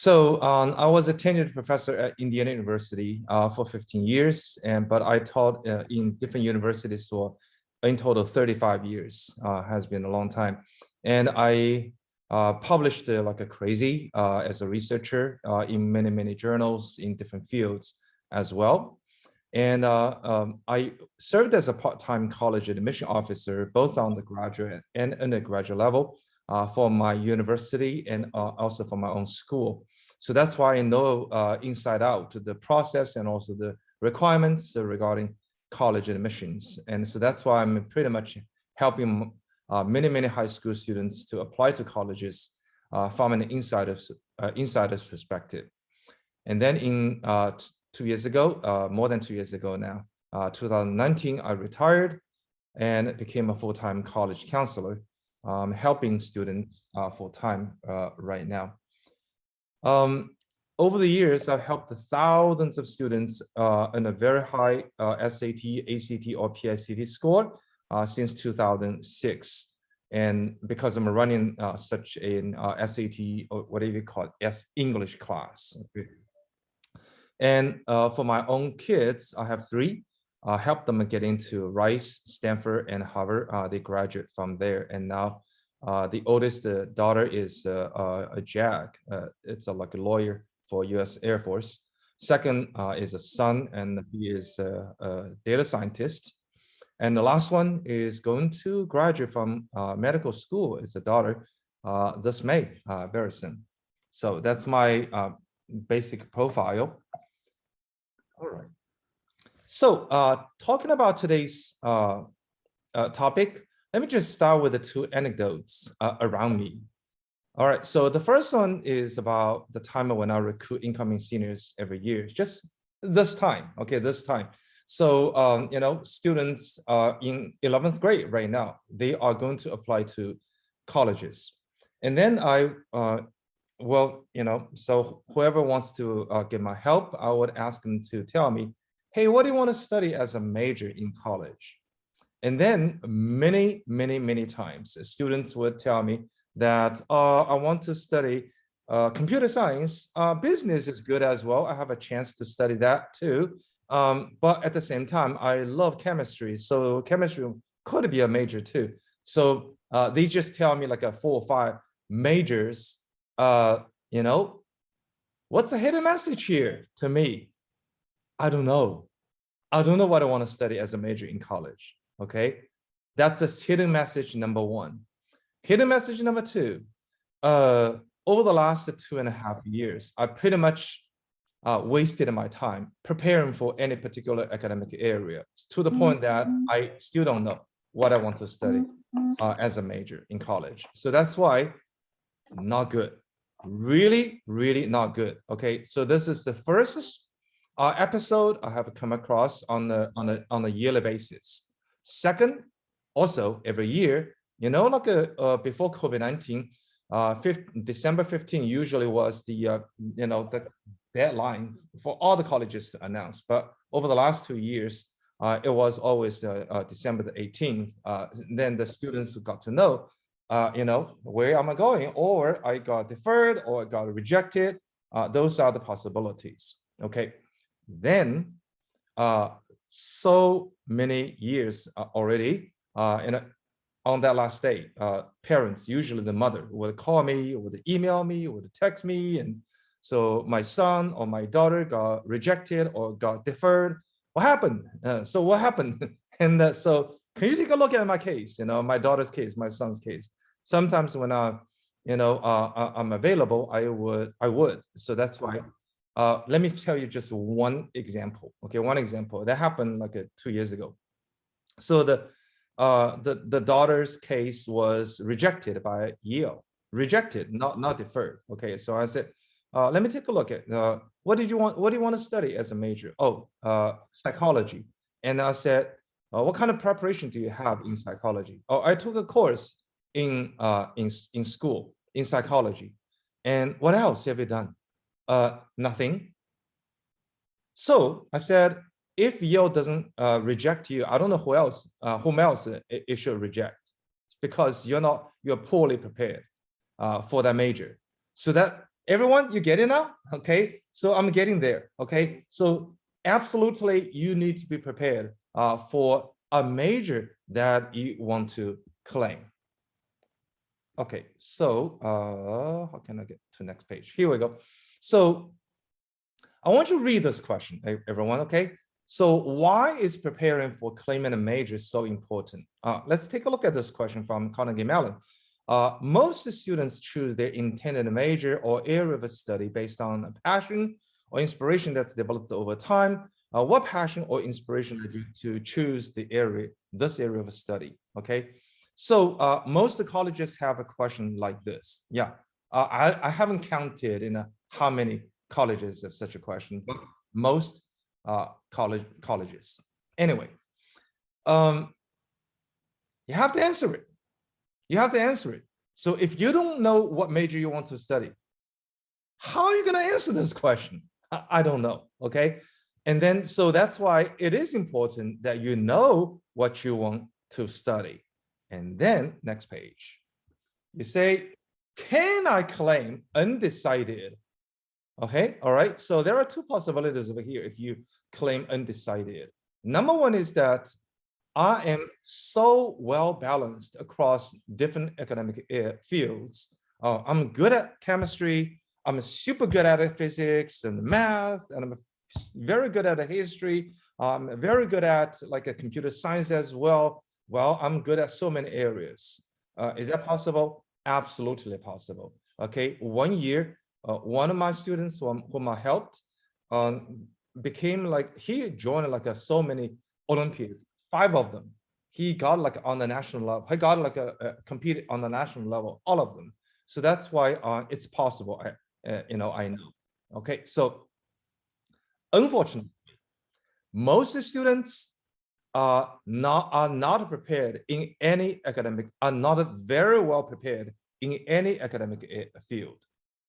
I was a tenured professor at Indiana University for 15 years, but I taught in different universities for in total 35 years. Has been a long time. And I published like a crazy as a researcher in many journals in different fields as well. And I served as a part-time college admission officer, both on the graduate and undergraduate level for my university and also for my own school. So that's why I know inside out the process and also the requirements regarding college admissions. And so that's why I'm pretty much helping many high school students to apply to colleges from an insider's perspective. And then in 2 years ago, more than 2 years ago now, 2019, I retired and became a full-time college counselor, helping students full-time right now. Over the years, I've helped thousands of students in a very high SAT, ACT, or PICT score since 2006. And because I'm running such an SAT, or whatever you call it, English class. Okay. And for my own kids, I have three. I helped them get into Rice, Stanford, and Harvard. They graduate from there. And now the oldest daughter is a JAG. It's like a lawyer for U.S. Air Force. Second is a son, and he is a data scientist. And the last one is going to graduate from medical school. It's a daughter this May, very soon. So that's my basic profile. All right. So talking about today's topic, let me just start with the two anecdotes around me. All right, so the first one is about the time when I recruit incoming seniors every year, just this time, okay, this time. So, you know, students in 11th grade right now, they are going to apply to colleges. And then well, you know, so whoever wants to get my help, I would ask them to tell me, hey, what do you want to study as a major in college? And then many times, students would tell me that I want to study computer science. Business is good as well. I have a chance to study that too. But at the same time, I love chemistry. So chemistry could be a major too. So they just tell me like 4 or 5 majors. You know, what's the hidden message here to me? I don't know. I don't know what I want to study as a major in college. Okay, that's the hidden message number 1. Hidden message number 2, over the last 2.5 years, I pretty much wasted my time preparing for any particular academic area to the point that I still don't know what I want to study as a major in college. So that's why not good, really not good. Okay, so this is the first episode I have come across on a yearly basis. Second, also every year, you know, like before COVID-19, December 15 usually was the you know, the deadline for all the colleges to announce. But over the last 2 years, it was always December the 18th. Then the students got to know, you know, where am I going? Or I got deferred or I got rejected. Those are the possibilities. Okay, then so many years already, and on that last day, parents, usually the mother, would call me, would email me, would text me, and so my son or my daughter got rejected or got deferred. What happened? So what happened? And so can you take a look at my case? You know, my daughter's case, my son's case. Sometimes when you know, I'm available, I would. So that's why. Let me tell you just one example. Okay, one example that happened like 2 years ago. So the daughter's case was rejected by Yale, rejected, not deferred. Okay, so I said, let me take a look at what do you want to study as a major? Oh, psychology. And I said, what kind of preparation do you have in psychology? Oh, I took a course in school in psychology. And what else have you done? Nothing. So I said, if Yale doesn't reject you, I don't know whom else it should reject, because you're poorly prepared for that major. So that Everyone, you get it now? Okay, so I'm getting there. Okay, so absolutely, you need to be prepared for a major that you want to claim. Okay, so how can I get to the next page? Here we go. So I want you to read this question, everyone, okay? So why is preparing for claiming a major so important? Let's take a look at this question from Carnegie Mellon. Most students choose their intended major or area of study based on a passion or inspiration that's developed over time. What passion or inspiration led you to choose this area of study? Okay, so most colleges have a question like this. Yeah, I haven't counted in how many colleges have such a question, but most colleges. Anyway, you have to answer it. You have to answer it. So if you don't know what major you want to study, how are you going to answer this question? I don't know. Okay. And then, so that's why it is important that you know what you want to study. And then next page, you say, can I claim undecided? Okay. All right. So there are two possibilities over here. If you claim undecided, number one is that I am so well balanced across different academic fields. I'm good at chemistry. I'm super good at physics and math, and I'm very good at history. I'm very good at like a computer science as well. Well, I'm good at so many areas. Is that possible? Absolutely possible. Okay, 1 year, one of my students whom I helped became like, he joined like so many Olympiads. 5 of them. He got like on the national level. He got like competed on the national level, all of them. So that's why it's possible. I know. Okay, so unfortunately, most students are not prepared in any academic, are not very well prepared in any academic field.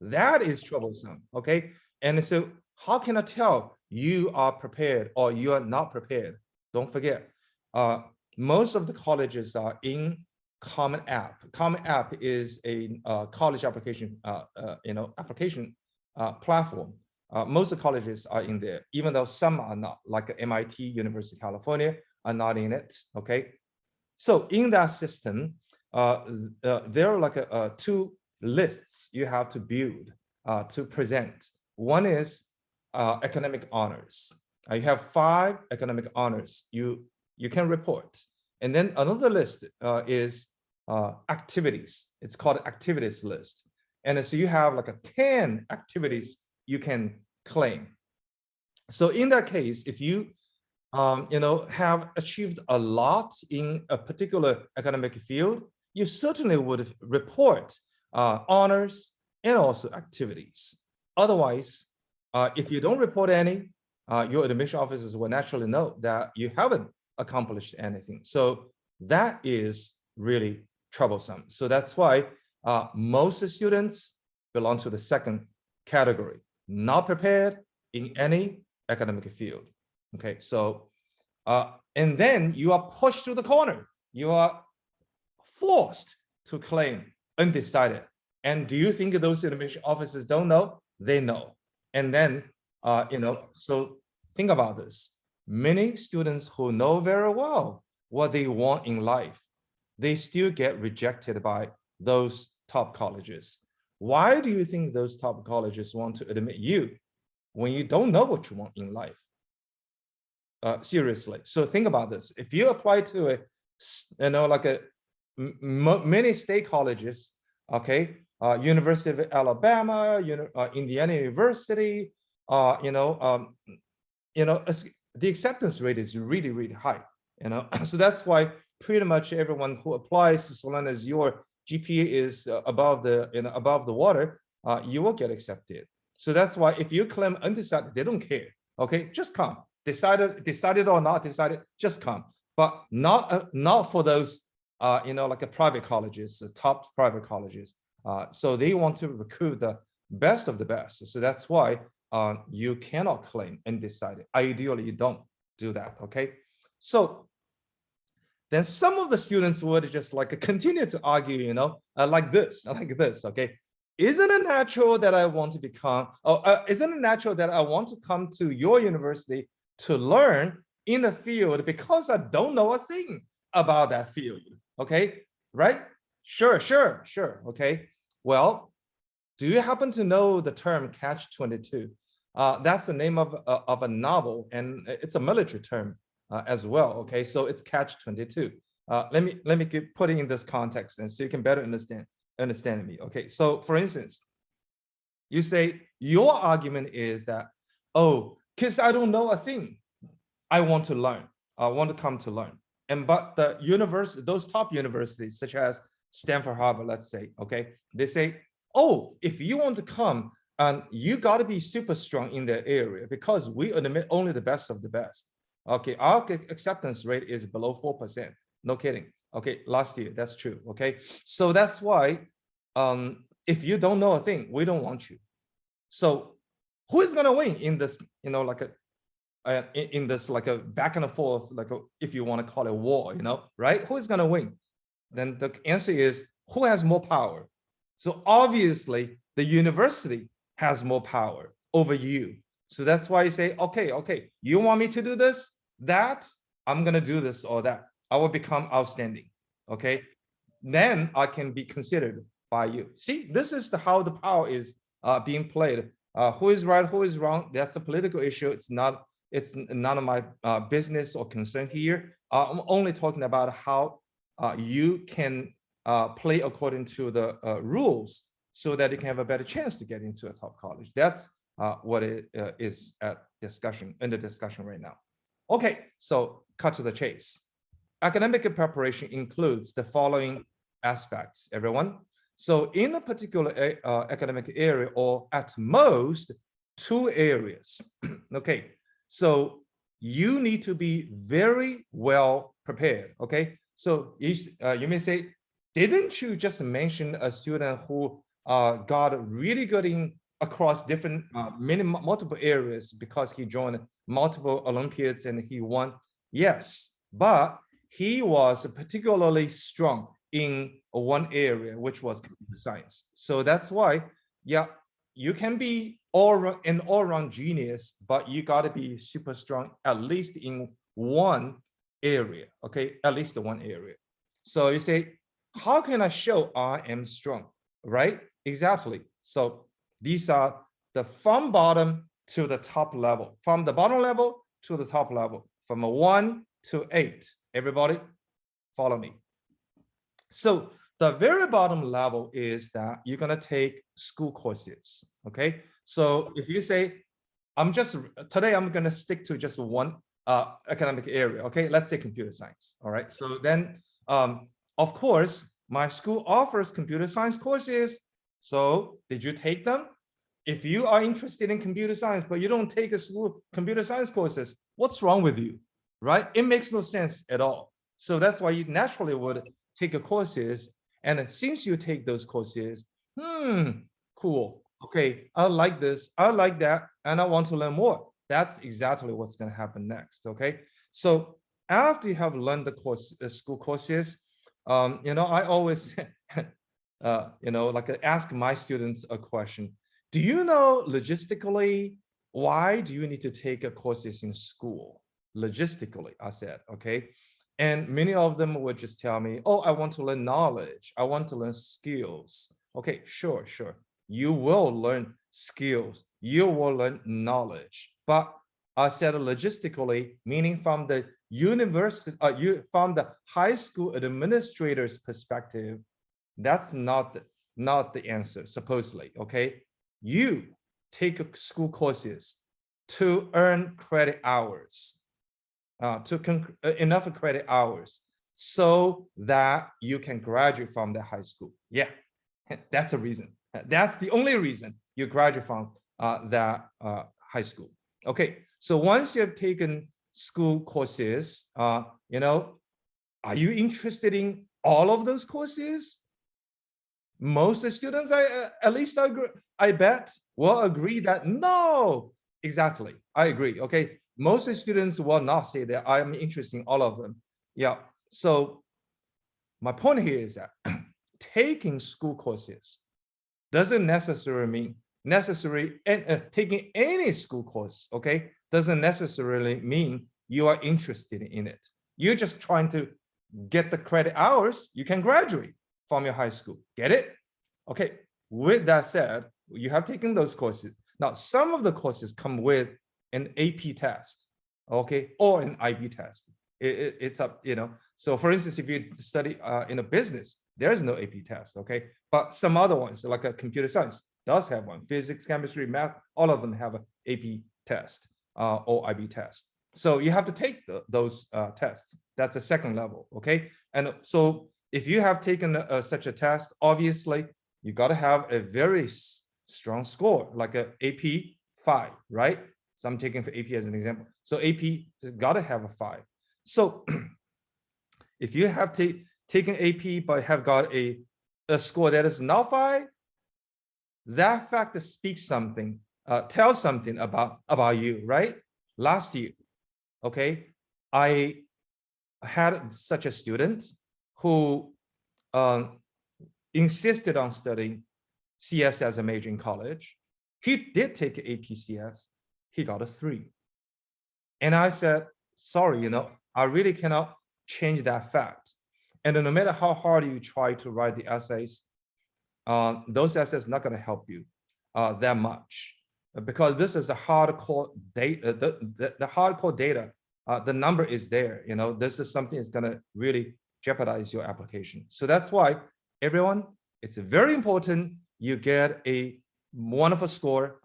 That is troublesome. Okay, and so how can I tell you are prepared or you are not prepared? Don't forget. Most of the colleges are in Common App. Common App is a college application, application platform. Most of the colleges are in there, even though some are not, like MIT, University of California, are not in it. Okay, so in that system, there are like 2 lists you have to build to present. One is academic honors. You have 5 academic honors you can report. And then another list is activities. It's called activities list. And so you have like 10 activities you can claim. So in that case, if you have achieved a lot in a particular academic field, you certainly would report honors and also activities. Otherwise, if you don't report any, your admission officers will naturally know that you haven't accomplished anything. So that is really troublesome. So that's why most students belong to the second category, not prepared in any academic field. Okay, so and then you are pushed to the corner. You are forced to claim undecided. And do you think those admission officers don't know? They know. And then so think about this. Many students who know very well what they want in life, they still get rejected by those top colleges. Why do you think those top colleges want to admit you when you don't know what you want in life? Seriously. So think about this. If you apply to many state colleges, okay, University of Alabama, Indiana University, the acceptance rate is really, really high, so that's why pretty much everyone who applies, so long as your GPA is above the water, you will get accepted. So that's why if you claim undecided, they don't care. Okay, just come. Decided or not decided, just come. But not for those like private colleges, top private colleges. So they want to recruit the best of the best. So that's why you cannot claim undecided. Ideally, you don't do that. Okay, so then some of the students would just like continue to argue, like this. Okay, isn't it natural that I want to become, isn't it natural that I want to come to your university to learn in the field because I don't know a thing about that field? Okay, right? Sure. Okay, well, do you happen to know the term catch-22? That's the name of a novel, and it's a military term as well. Okay, so it's catch-22. Let me put it in this context, and so you can better understand me. Okay, so for instance, you say your argument is that, oh, because I don't know a thing, I want to learn. I want to come to learn. But the university, those top universities such as Stanford, Harvard, let's say, okay, they say, oh, if you want to come, you got to be super strong in that area because we admit only the best of the best. Okay, our acceptance rate is below 4%. No kidding. Okay, last year, that's true. Okay, so that's why if you don't know a thing, we don't want you. So who is going to win in this, like a back and forth, if you want to call it war, right? Who is going to win? Then the answer is who has more power. So obviously the university has more power over you. So that's why you say, okay, you want me to do this, that, I'm going to do this or that. I will become outstanding. Okay, then I can be considered by you. See, this is how the power is being played. Who is right, who is wrong? That's a political issue. It's none of my business or concern here. I'm only talking about how you can play according to the rules so that you can have a better chance to get into a top college. That's what it is under discussion right now. Okay, so cut to the chase. Academic preparation includes the following aspects, everyone. So in a particular academic area, or at most 2 areas, okay, so you need to be very well prepared, okay? So you may say, didn't you just mention a student who got really good in across different multiple areas because he joined multiple Olympiads and he won? Yes, but he was particularly strong in one area, which was computer science. So that's why, yeah, you can be an all-round genius, but you got to be super strong, at least in one area, okay? At least the one area. So you say, how can I show I am strong, right? Exactly. So these are from bottom to the top level, from the bottom level to the top level, from 1 to 8. Everybody follow me. So the very bottom level is that you're going to take school courses. Okay. So if you say, today I'm going to stick to just one academic area. Okay. Let's say computer science. All right. So then, of course, my school offers computer science courses. So did you take them? If you are interested in computer science, but you don't take a school computer science courses, what's wrong with you? Right? It makes no sense at all. So that's why you naturally would take a courses. And since you take those courses, cool. Okay, I like this, I like that, and I want to learn more. That's exactly what's going to happen next. Okay. So after you have learned the school courses, I always, ask my students a question. Do you know logistically, why do you need to take courses in school? Logistically, I said, okay. And many of them would just tell me, oh, I want to learn knowledge. I want to learn skills. Okay, sure. You will learn skills. You will learn knowledge. But I said logistically, meaning from the university, from the high school administrator's perspective, that's not the answer, supposedly, okay? You take school courses to earn credit hours, enough credit hours so that you can graduate from the high school. Yeah, that's a reason. That's the only reason you graduate from that high school. Okay, so once you have taken school courses, are you interested in all of those courses? Most students, at least I bet, will agree that no, exactly, I agree. Okay, most students will not say that I'm interested in all of them. Yeah, so my point here is that taking school courses doesn't necessarily mean taking any school course, okay, doesn't necessarily mean you are interested in it. You're just trying to get the credit hours, you can graduate from your high school. Get it? Okay, with that said, you have taken those courses. Now, some of the courses come with an AP test, okay, or an IB test. It's up, you know. So for instance, if you study in a business, there's no AP test, okay? But some other ones, like a computer science, does have one. Physics, chemistry, math, all of them have an AP test or IB test. So you have to take those tests. That's a second level, okay? And so if you have taken such a test, obviously, you got to have a very strong score, like a AP 5, right? So I'm taking for AP as an example. So AP has got to have a 5. So if you have taken AP but have got a score that is not 5, that fact speaks something, tells something about you, right? Last year, okay, I had such a student who insisted on studying CS as a major in college. He did take AP CS. He got a 3. And I said, sorry, you know, I really cannot change that fact. And no matter how hard you try to write the essays, those essays are not going to help you that much, because this is a hardcore data. The hardcore data, the number is there. You know, this is something that's going to really jeopardize your application. So that's why everyone, it's very important you get a wonderful score.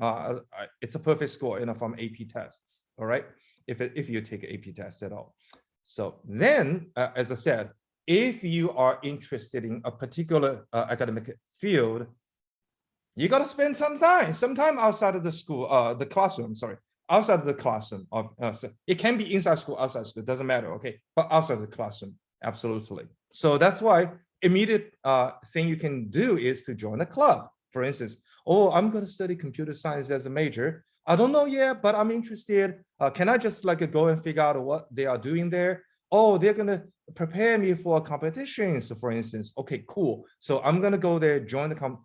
It's a perfect score, you know, from AP tests. All right, if you take an AP test at all. So then, as I said, if you are interested in a particular academic field, you got to spend some time outside of the school, the classroom. Sorry, outside of the classroom. So it can be inside school, outside school, doesn't matter. Okay, but outside the classroom, absolutely. So that's why immediate thing you can do is to join a club. For instance, oh, I'm going to study computer science as a major. I don't know yet, but I'm interested. Can I just like go and figure out what they are doing there? Oh, they're going to prepare me for competitions, for instance. Okay, cool. So I'm going to go there, join the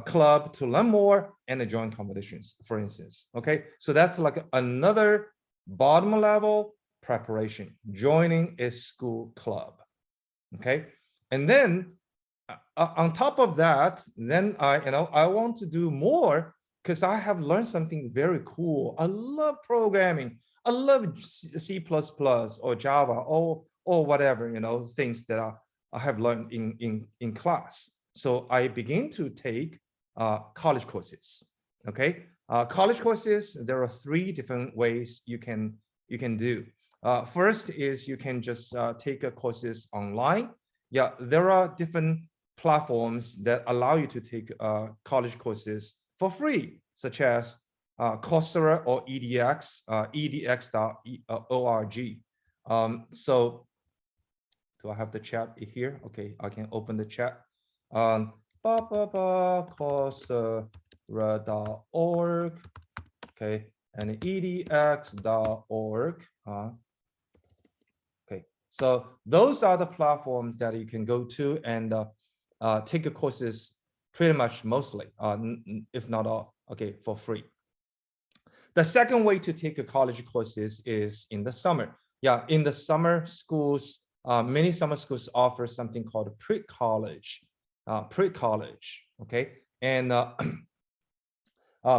club to learn more and join competitions, for instance. Okay, so that's like another bottom level preparation, joining a school club. Okay, and then on top of that, then I want to do more because I have learned something very cool. I love programming. I love C++ or Java or whatever, you know, things that I have learned in class. So I begin to take college courses. Okay, college courses, there are 3 different ways you can do. First is you can just take courses online. Yeah, there are different platforms that allow you to take college courses for free, such as Coursera or edX, edx.org. So do I have the chat here? Okay, I can open the chat. Coursera.org, okay, and edx.org. Okay, so those are the platforms that you can go to and take courses pretty much mostly, if not all, okay, for free. The second way to take a college courses is in the summer. Yeah, in the summer schools, many summer schools offer something called pre-college, okay, and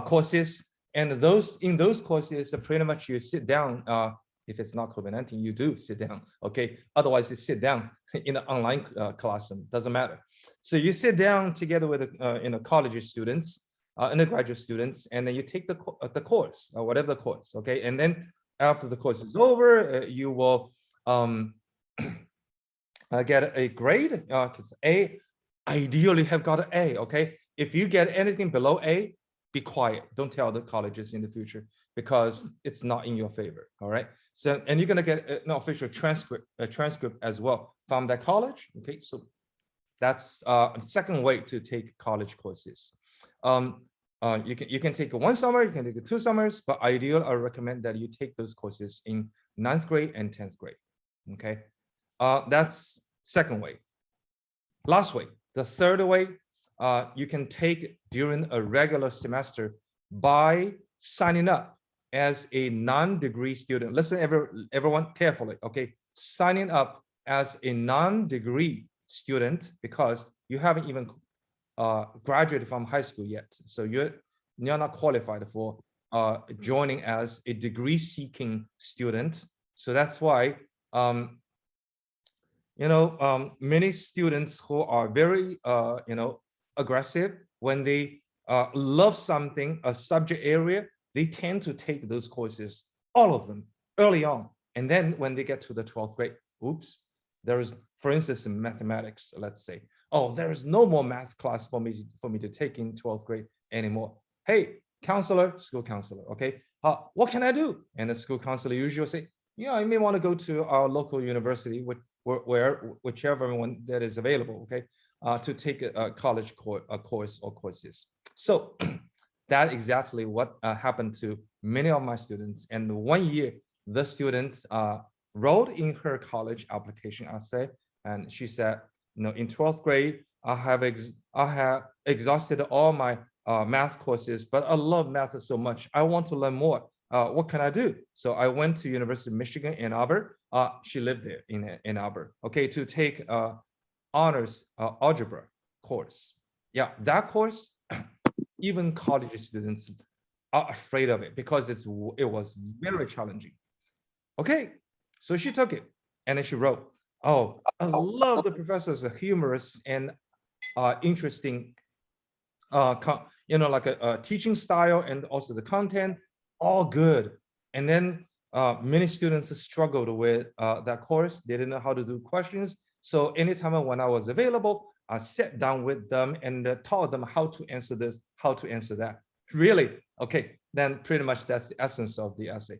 courses. And in those courses, pretty much you sit down. If it's not COVID-19, you do sit down, okay? Otherwise, you sit down in an online classroom, doesn't matter. So you sit down together with college students, undergraduate students, and then you take the course, whatever the course, okay? And then after the course is over, you will get a grade, it's A, ideally have got an A, okay? If you get anything below A, be quiet. Don't tell the colleges in the future because it's not in your favor, all right? So, and you're gonna get an official transcript as well from that college, okay? So that's a second way to take college courses. You can take 1 summer, you can take 2 summers, but ideally I recommend that you take those courses in 9th grade and 10th grade, okay? That's second way. Last way, the third way, you can take during a regular semester by signing up as a non-degree student. Listen, everyone carefully, okay? Signing up as a non-degree student because you haven't even graduated from high school yet. So you're not qualified for joining as a degree-seeking student. So that's why, many students who are very, aggressive, when they love something, a subject area, they tend to take those courses, all of them, early on. And then when they get to the 12th grade, oops, there is, for instance, in mathematics, let's say, oh, there is no more math class for me to take in 12th grade anymore. Hey, counselor, school counselor, okay, what can I do? And the school counselor usually say, yeah, you may want to go to our local university, whichever one that is available, okay, to take a college course or courses. So that's exactly what happened to many of my students. And 1 year, the student wrote in her college application essay, and she said, in 12th grade, I have exhausted all my math courses, but I love math so much. I want to learn more. What can I do? So I went to University of Michigan, Ann Arbor. She lived there in Ann Arbor, okay, to take honors algebra course. Yeah, that course, even college students are afraid of it because it was very challenging. Okay, so she took it and then she wrote, oh, I love the professor's humorous and interesting, like a teaching style, and also the content, all good. And then many students struggled with that course. They didn't know how to do questions. So anytime when I was available, I sat down with them and taught them how to answer this, how to answer that. Really? Okay, then pretty much that's the essence of the essay.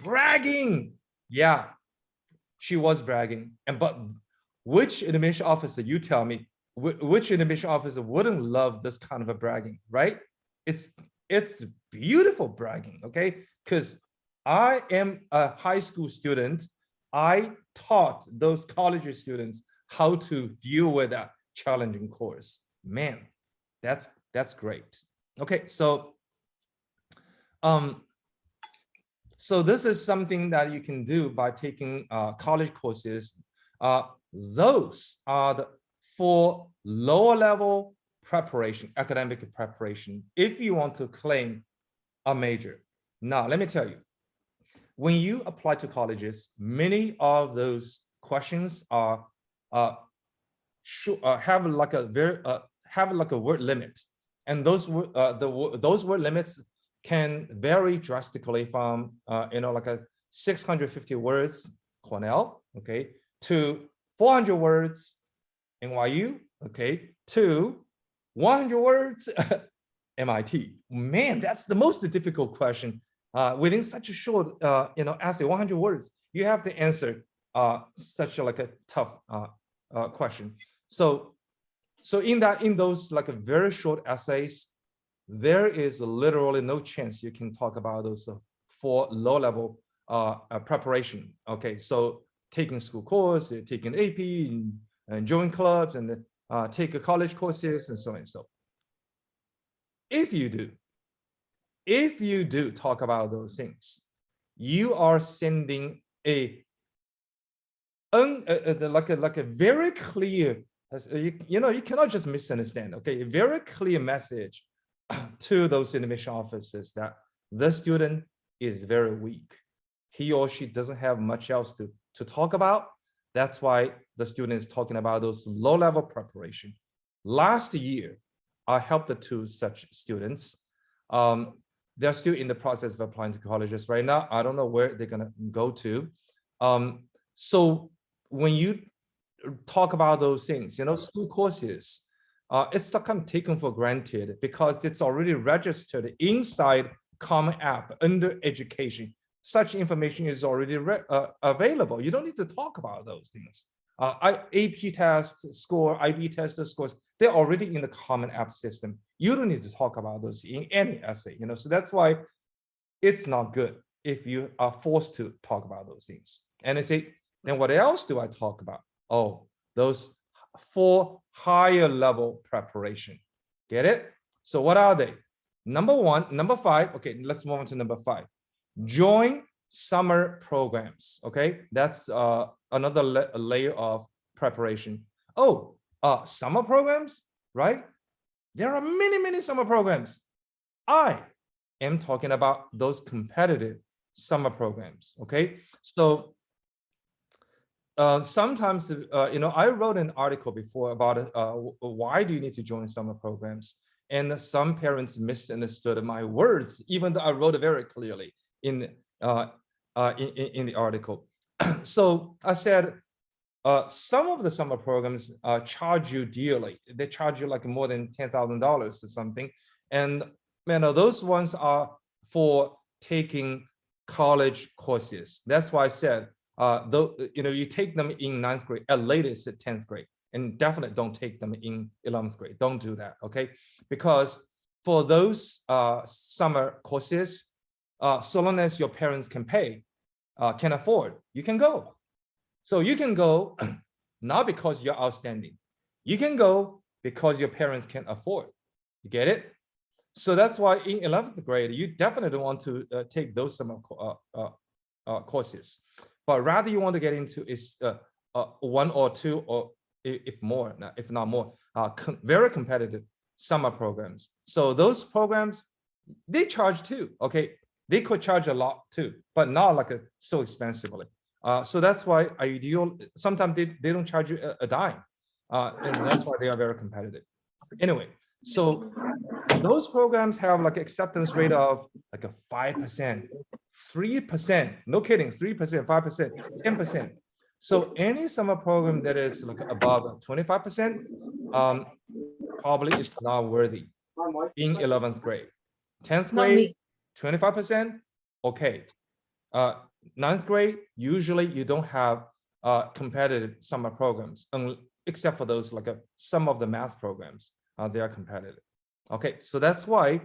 Bragging. Yeah, she was bragging. But which admission officer, you tell me, which admission officer wouldn't love this kind of a bragging, right? It's beautiful bragging, okay? Because I am a high school student. I taught those college students how to deal with that challenging course. Man, that's great. Okay, so this is something that you can do by taking college courses. Those are for lower level preparation, academic preparation, if you want to claim a major. Now, let me tell you, when you apply to colleges, many of those questions are have like a word limit, and those word limits can vary drastically from like a 650 words Cornell, okay, to 400 words NYU, okay, to 100 words MIT. Man, that's the most difficult question. Within such a short essay, 100 words, you have to answer such a tough question. So in those like a very short essays, there is literally no chance you can talk about those for low-level preparation. Okay, so taking school course, taking AP, and join clubs, and take a college courses, and so on and so. If you do talk about those things, you are sending a very clear, you cannot just misunderstand, okay, a very clear message to those admission officers that the student is very weak. He or she doesn't have much else to talk about. That's why the student is talking about those low-level preparation. Last year, I helped the two such students. They're still in the process of applying to colleges right now. I don't know where they're gonna go to. So when you talk about those things, school courses, it's not kind of taken for granted because it's already registered inside Common App under education. Such information is already available. You don't need to talk about those things. AP test score, IB test scores, they're already in the Common App system. You don't need to talk about those in any essay, so that's why it's not good if you are forced to talk about those things. And they say, then what else do I talk about? Oh, those for higher level preparation. Get it? So what are they? Number 5. Okay, let's move on to number 5. Join summer programs. Okay, that's another layer of preparation. Oh, summer programs, right? There are many summer programs. I am talking about those competitive summer programs. Okay, so sometimes, I wrote an article before about why do you need to join summer programs? And some parents misunderstood my words, even though I wrote it very clearly in the article. So I said, some of the summer programs charge you dearly. They charge you like more than $10,000 or something. And those ones are for taking college courses. That's why I said, you take them in 9th grade, at latest at 10th grade, and definitely don't take them in 11th grade. Don't do that, okay? Because for those summer courses, so long as your parents can pay, can afford, you can go. So you can go not because you're outstanding. You can go because your parents can afford. You get it? So that's why in 11th grade, you definitely don't want to take those summer courses, but rather you want to get into is 1 or 2 or if not more, very competitive summer programs. So those programs, they charge too, okay? They could charge a lot too, but not like so expensively. So that's why sometimes they don't charge you a dime. And that's why they are very competitive. Anyway, so those programs have like acceptance rate of like a 5%, 3%, no kidding, 3%, 5%, 10%. So any summer program that is like above 25%, probably is not worthy in 11th grade. 10th grade, 25%, okay. 9th grade, usually you don't have competitive summer programs, except for those like some of the math programs, they are competitive. Okay, so that's why,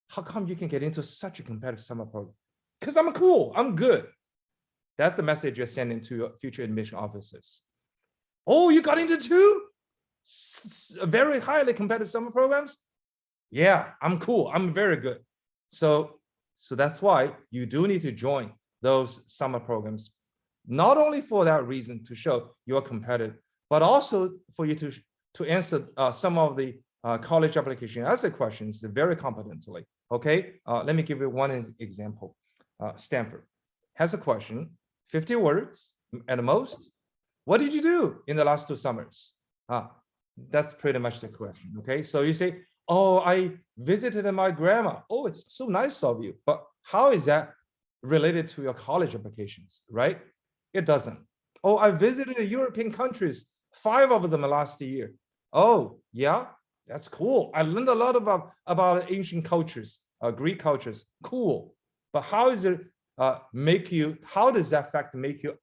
how come you can get into such a competitive summer program? Because I'm cool, I'm good. That's the message you're sending to your future admission officers. Oh, you got into 2 very highly competitive summer programs? Yeah, I'm cool, I'm very good. So that's why you do need to join those summer programs, not only for that reason to show you're competitive, but also for you to answer some of the college application essay questions very competently. Okay, let me give you one example. Stanford has a question, 50 words at the most. What did you do in the last 2 summers? That's pretty much the question. Okay, so you say, oh, I visited my grandma. Oh, it's so nice of you. But how is that related to your college applications, right? It doesn't. Oh, I visited European countries, 5 of them last year. Oh, yeah, that's cool. I learned a lot about ancient cultures, Greek cultures. Cool. But how is it how does that fact make you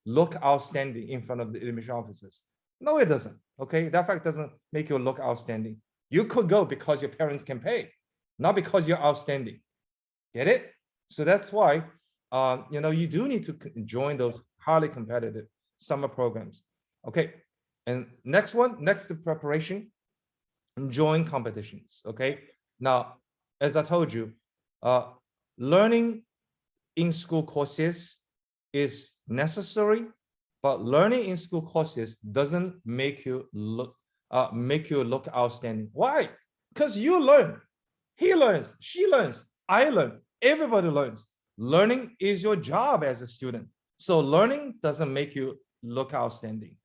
look outstanding in front of the admission officers? No, it doesn't. Okay, that fact doesn't make you look outstanding. You could go because your parents can pay, not because you're outstanding. Get it? So that's why you do need to join those highly competitive summer programs. Okay, and next preparation, join competitions. Okay, now as I told you, learning in school courses is necessary, but learning in school courses doesn't make you look outstanding. Why? Because you learn, he learns, she learns, I learn, everybody learns. Learning is your job as a student. So learning doesn't make you look outstanding.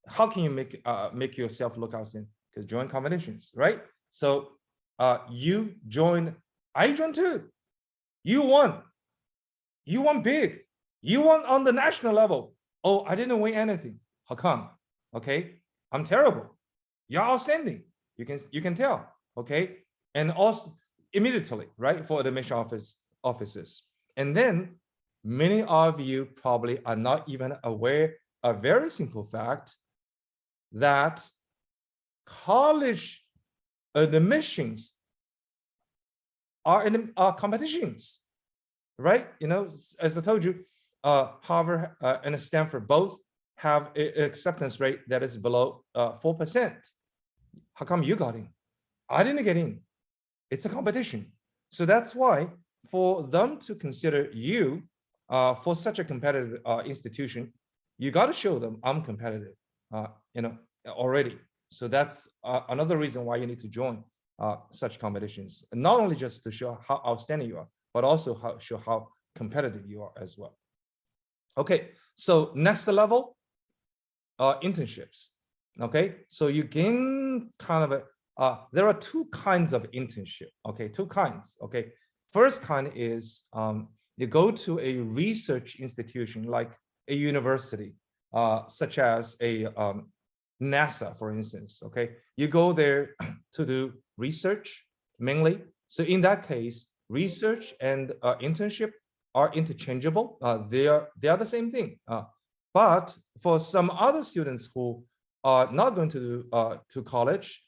How can you make yourself look outstanding? Because join competitions, right? So you joined, I joined too. You won big. You won on the national level. Oh, I didn't win anything. How come? Okay, I'm terrible. You're outstanding. You can tell. Okay, and also immediately, right, for admission officers. And then many of you probably are not even aware of a very simple fact that college admissions are competitions, right? As I told you, Harvard and Stanford both have an acceptance rate that is below 4%. How come you got in? I didn't get in. It's a competition. So that's why for them to consider you for such a competitive institution, you got to show them I'm competitive, already. So that's another reason why you need to join such competitions, not only just to show how outstanding you are, but also show how competitive you are as well. Okay, so next level, internships. Okay, so you gain kind of there are two kinds of internship. Okay, two kinds. Okay, first kind is you go to a research institution like a university, such as a NASA, for instance. Okay, you go there to do research mainly. So in that case, research and internship are interchangeable. They are the same thing. But for some other students who are not going to college,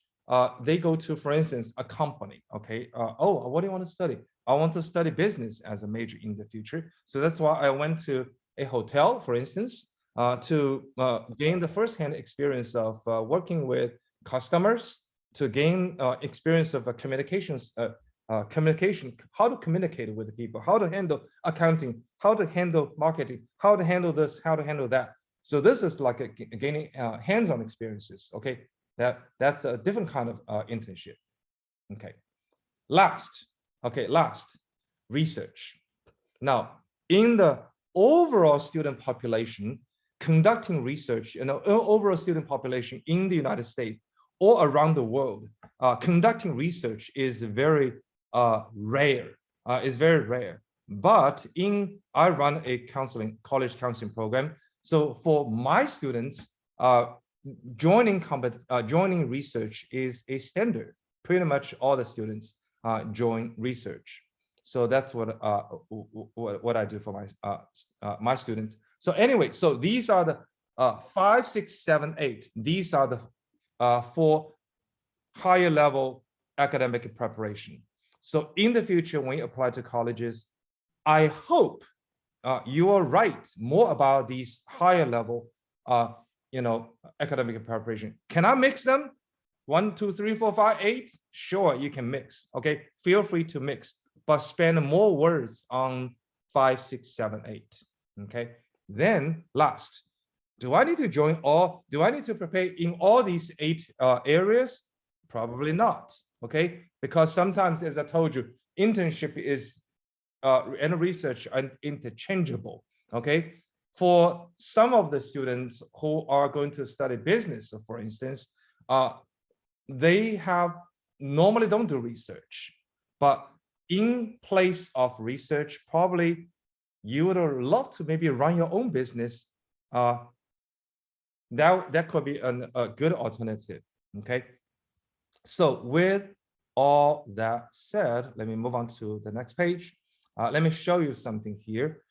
they go to, for instance, a company. Okay. Oh, what do you want to study? I want to study business as a major in the future. So that's why I went to a hotel, for instance, to gain the firsthand experience of working with customers, to gain experience of communications, communication, how to communicate with people, how to handle accounting, how to handle marketing, how to handle this, how to handle that. So this is like gaining hands-on experiences. Okay, that's a different kind of internship. Okay, last, research. Now, in the overall student population, conducting research, overall student population in the United States or around the world, conducting research is very rare. It's very rare. But I run a college counseling program. So for my students, joining research is a standard. Pretty much all the students join research. So that's what I do for my students. So anyway, so these are the 5, 6, 7, 8. These are the 4 higher level academic preparation. So in the future, when you apply to colleges, I hope you are right more about these higher level, academic preparation. Can I mix them? 1, 2, 3, 4, 5, 8. Sure, you can mix. Okay, feel free to mix, but spend more words on 5, 6, 7, 8. Okay. Then last, do I need to join all? Do I need to prepare in all these 8 areas? Probably not. Okay, because sometimes, as I told you, internship is and research are interchangeable. Okay, for some of the students who are going to study business, for instance, they normally don't do research, but in place of research, probably you would love to maybe run your own business. That could be a good alternative. Okay, so with all that said, let me move on to the next page. Let me show you something here.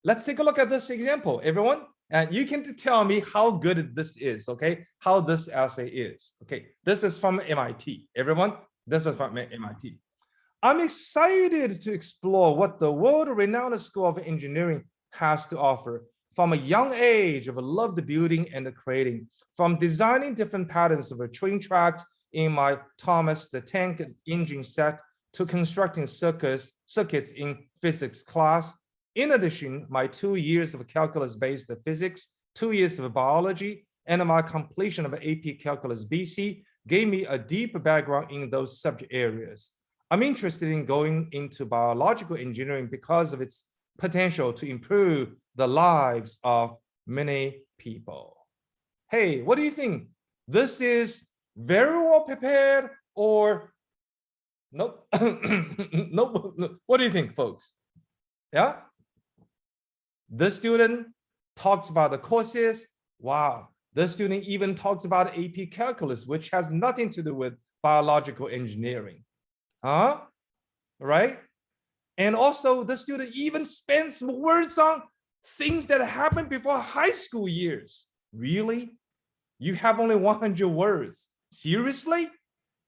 Let's take a look at this example, everyone. And you can tell me how good this is, okay? How this essay is. Okay, this is from MIT. Everyone, this is from MIT. I'm excited to explore what the world-renowned School of Engineering has to offer. From a young age, I've loved building and creating, from designing different patterns of train tracks in my Thomas the Tank Engine set to constructing circuits in physics class. In addition, my 2 years of calculus-based physics, 2 years of biology, and my completion of AP Calculus BC gave me a deep background in those subject areas. I'm interested in going into biological engineering because of its potential to improve the lives of many people. Hey, what do you think? This is very well prepared or nope? Nope. What do you think, folks? Yeah? The student talks about the courses. Wow. The student even talks about AP Calculus, which has nothing to do with biological engineering. Huh? Right? And also the student even spends words on things that happened before high school years. Really? You have only 100 words. Seriously?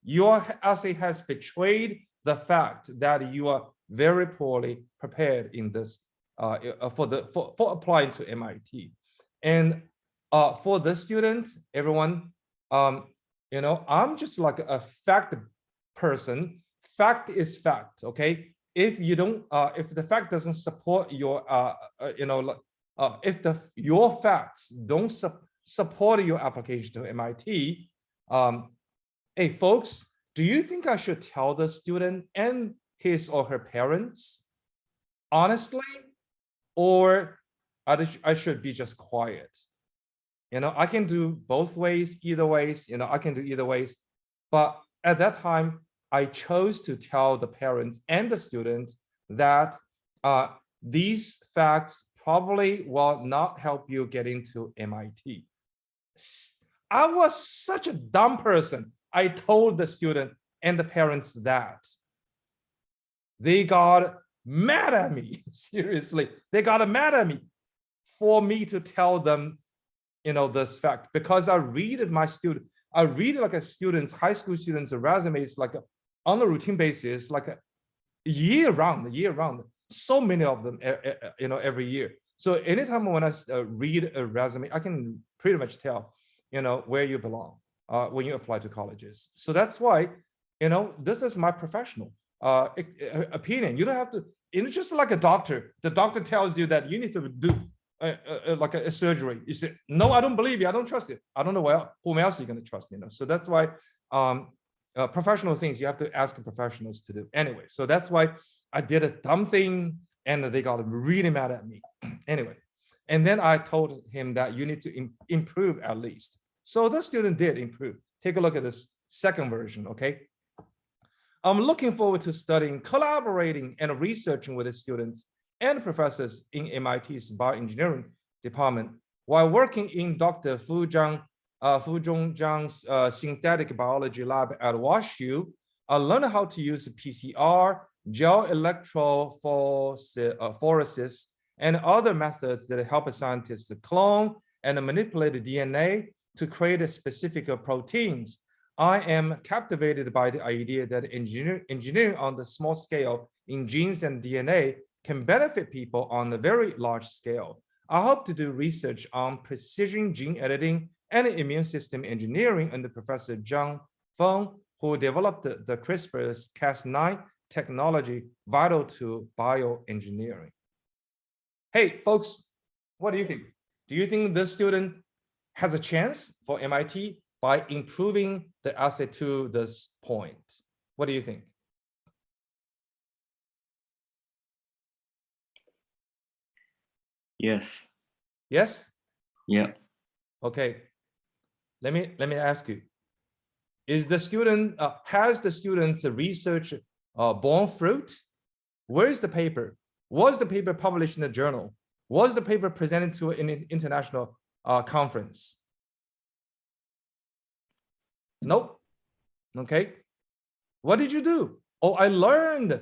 Your essay has betrayed the fact that you are very poorly prepared in this for applying to MIT. And for this student, everyone, I'm just like a fact person. Fact is fact, okay? If you don't, if the fact doesn't support your, if your facts don't support your application to MIT, hey folks, do you think I should tell the student and his or her parents honestly, or I should be just quiet? I can do both ways, either ways, I can do either ways. But at that time, I chose to tell the parents and the student that these facts probably will not help you get into MIT. I was such a dumb person. I told the student and the parents that. They got mad at me, seriously. They got mad at me for me to tell them this fact, because I read like a student's, high school students' resumes like on a routine basis, like a year round. So many of them, every year. So anytime when I read a resume, I can pretty much tell, where you belong when you apply to colleges. So that's why, this is my professional opinion. You don't have to, just like a doctor. The doctor tells you that you need to do like a surgery. You say, no, I don't believe you. I don't trust it. I don't know whom else you're going to trust. So that's why professional things you have to ask professionals to do. Anyway, so that's why I did a dumb thing and they got really mad at me. Anyway, and then I told him that you need to improve at least. So the student did improve. Take a look at this second version, okay? I'm looking forward to studying, collaborating, and researching with the students and professors in MIT's bioengineering department while working in Dr. Fu Zhong's synthetic biology lab at WashU. I learned how to use PCR, gel electrophoresis, and other methods that help scientists to clone and manipulate the DNA to create specific proteins. I am captivated by the idea that engineering on the small scale in genes and DNA can benefit people on a very large scale. I hope to do research on precision gene editing and immune system engineering under Professor Zhang Feng, who developed the CRISPR-Cas9 technology vital to bioengineering. Hey, folks, what do you think? Do you think this student has a chance for MIT by improving the essay to this point? What do you think? Yes. Yes? Yeah. Okay. Let me ask you. Is the student, has the student's research borne fruit? Where is the paper? Was the paper published in a journal? Was the paper presented to an international conference? Nope. Okay. What did you do? Oh, I learned.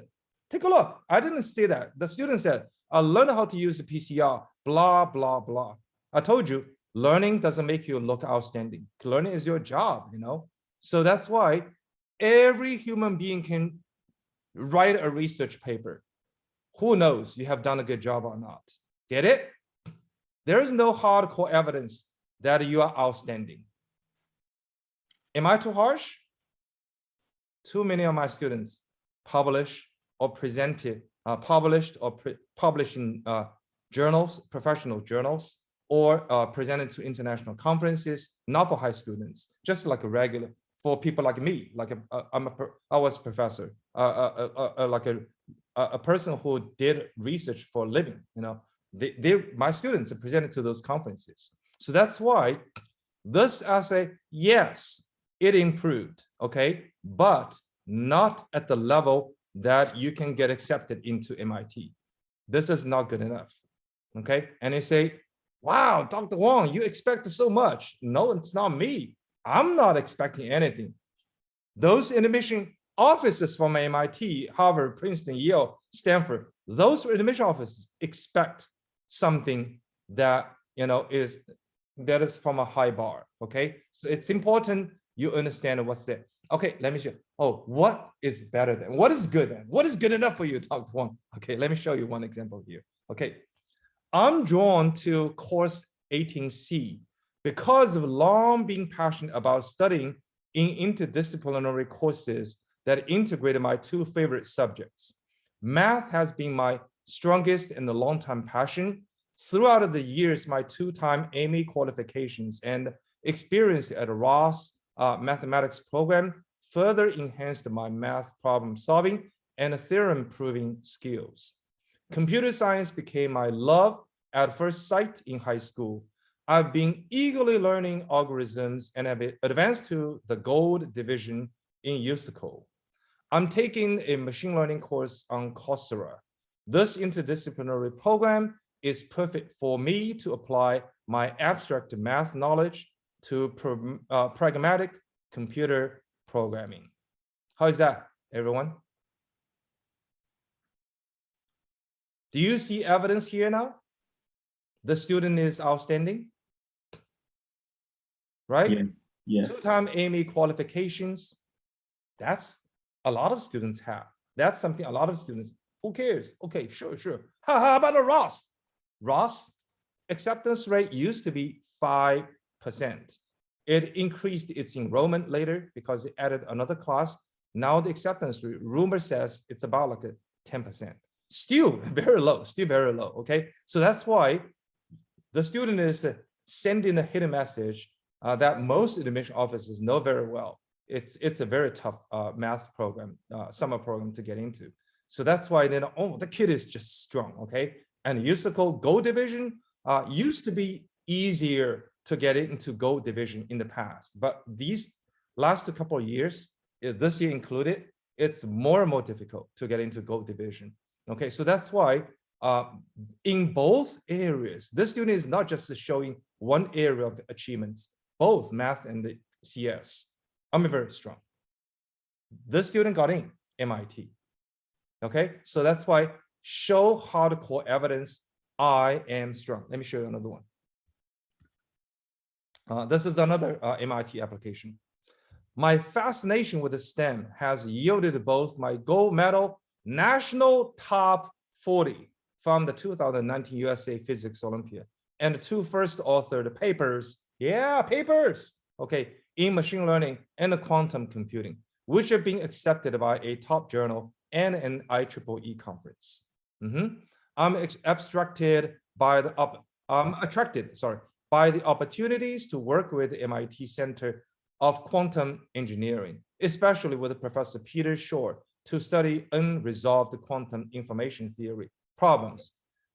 Take a look. I didn't say that. The student said, I learned how to use the PCR, blah, blah, blah. I told you, learning doesn't make you look outstanding. Learning is your job, So that's why every human being can write a research paper. Who knows you have done a good job or not? Get it? There is no hardcore evidence that you are outstanding. Am I too harsh? Too many of my students publish or presented, published in journals, professional journals, or presented to international conferences, not for high students, just like a regular, for people like me, like I was a professor, like a person who did research for a living, my students are presented to those conferences. So that's why this essay, yes, it improved, okay, but not at the level that you can get accepted into MIT. This is not good enough, okay? And you say, wow, Dr. Wang, you expect so much. No, it's not me. I'm not expecting anything. Those admission offices from MIT, Harvard, Princeton, Yale, Stanford, those admission offices expect something that, that is from a high bar, okay? So it's important you understand what's there. Okay, let me show you. Oh, what is better than? What is good then? What is good enough for you, Dr. Wang? Okay, let me show you one example here. Okay, I'm drawn to course 18C. Because of long being passionate about studying in interdisciplinary courses that integrated my two favorite subjects. Math has been my strongest and long-time passion. Throughout the years, my two-time AME qualifications and experience at Ross mathematics program further enhanced my math problem solving and theorem proving skills. Computer science became my love at first sight in high school. I've been eagerly learning algorithms and have advanced to the gold division in USCO. I'm taking a machine learning course on Coursera. This interdisciplinary program is perfect for me to apply my abstract math knowledge to pragmatic computer programming. How is that, everyone? Do you see evidence here now? The student is outstanding, right? Yes. Yes. Two-time AME qualifications, that's a lot of students have. That's something a lot of students, who cares? Okay, sure. How about a Ross? Ross acceptance rate used to be 5%. It increased its enrollment later because it added another class. Now the acceptance rate, rumor says it's about like a 10%. Still very low, okay? So that's why the student is sending a hidden message that most admission offices know very well. It's a very tough math program, summer program to get into. So that's why then, oh, the kid is just strong, okay? And USCO Gold Division used to be easier to get into Gold Division in the past, but these last couple of years, this year included, it's more and more difficult to get into Gold Division. Okay, so that's why in both areas, this student is not just showing one area of achievements, both math and the CS. I'm very strong. This student got in MIT. Okay, so that's why show hardcore evidence I am strong. Let me show you another one. This is another MIT application. My fascination with the STEM has yielded both my gold medal National Top 40 from the 2019 USA Physics Olympiad and two first authored papers, okay, in machine learning and quantum computing, which are being accepted by a top journal and an IEEE conference. I'm attracted by the opportunities to work with the MIT Center of Quantum Engineering, especially with Professor Peter Shore, to study unresolved quantum information theory problems,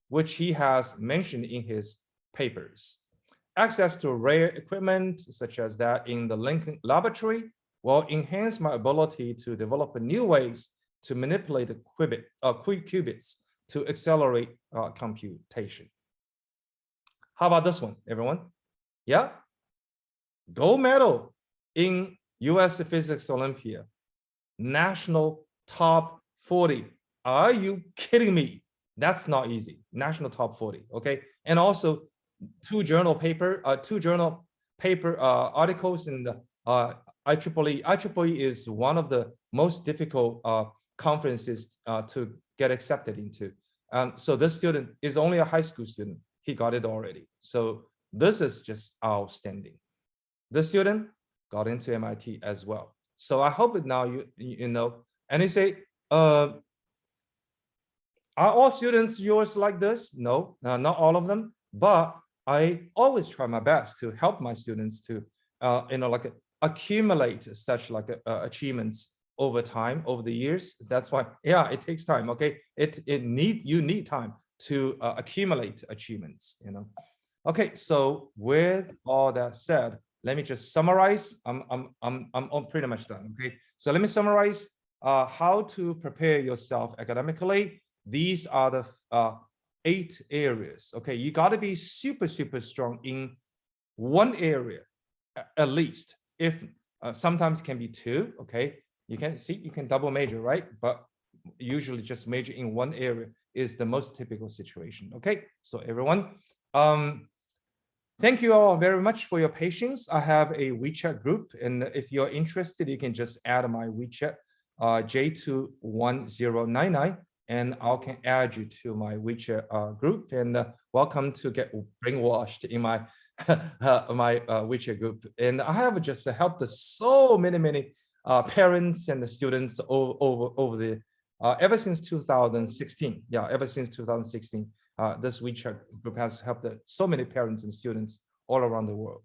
which he has mentioned in his papers. Access to rare equipment, such as that in the Lincoln Laboratory, will enhance my ability to develop new ways to manipulate qubits to accelerate computation. How about this one, everyone? Yeah, gold medal in US Physics Olympiad, National Top 40. Are you kidding me? That's not easy. National Top 40, okay? And also two journal paper articles in the IEEE. IEEE is one of the most difficult conferences to get accepted into. So this student is only a high school student. He got it already. So this is just outstanding. The student got into MIT as well. So I hope that now you know. And you say, are all students yours like this? No, not all of them. But I always try my best to help my students to, accumulate such achievements over time, over the years. That's why, yeah, it takes time. Okay, you need time to accumulate achievements. Okay, so with all that said, let me just summarize. I'm pretty much done. Okay, so let me summarize how to prepare yourself academically. These are the 8 areas. Okay, you got to be super strong in one area at least. If sometimes can be 2. Okay, you can double major, right? But usually just major in one area is the most typical situation. Okay, so everyone, thank you all very much for your patience. I have a WeChat group, and if you're interested, you can just add my WeChat J21099. and I can add you to my WeChat group, and welcome to get brainwashed in my my WeChat group. And I have just helped so many parents and the students over the ever since 2016. Yeah, ever since 2016, this WeChat group has helped so many parents and students all around the world.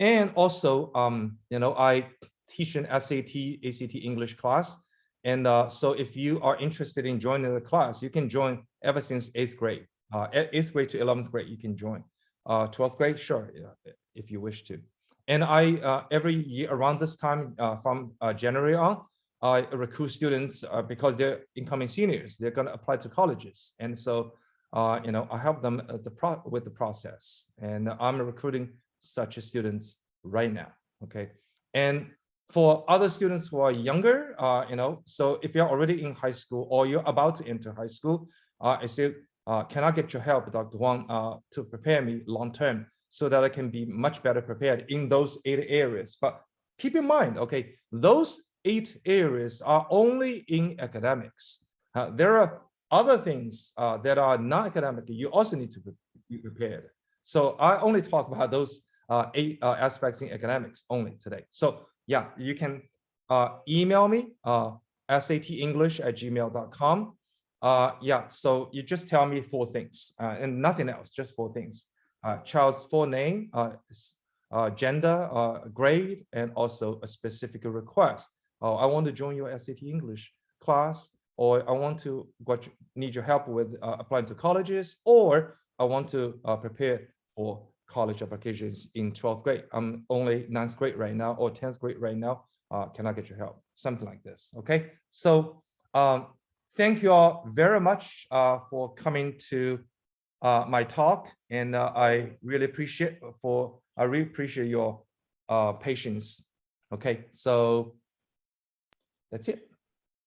And also, I teach an SAT, ACT English class. And so if you are interested in joining the class, you can join ever since 8th grade. 8th grade to 11th grade, you can join. 12th grade, sure, if you wish to. And I, every year around this time, from January on, I recruit students because they're incoming seniors. They're going to apply to colleges. And so, I help them with the process. And I'm recruiting such students right now, okay? And for other students who are younger, so if you're already in high school or you're about to enter high school, I say, can I get your help, Dr. Huang, to prepare me long-term so that I can be much better prepared in those 8 areas. But keep in mind, okay, those 8 areas are only in academics. There are other things that are non-academic. You also need to be prepared. So I only talk about those 8 aspects in academics only today. So yeah, you can email me, satenglish@gmail.com. Yeah, so you just tell me 4 things and nothing else, just 4 things. Child's full name, gender, grade, and also a specific request. I want to join your SAT English class, or I want to need your help with applying to colleges, or I want to prepare for college applications in 12th grade. I'm only 9th grade right now, or 10th grade right now. Can I get your help? Something like this, okay? So thank you all very much for coming to my talk, and I really appreciate your patience. Okay, so that's it.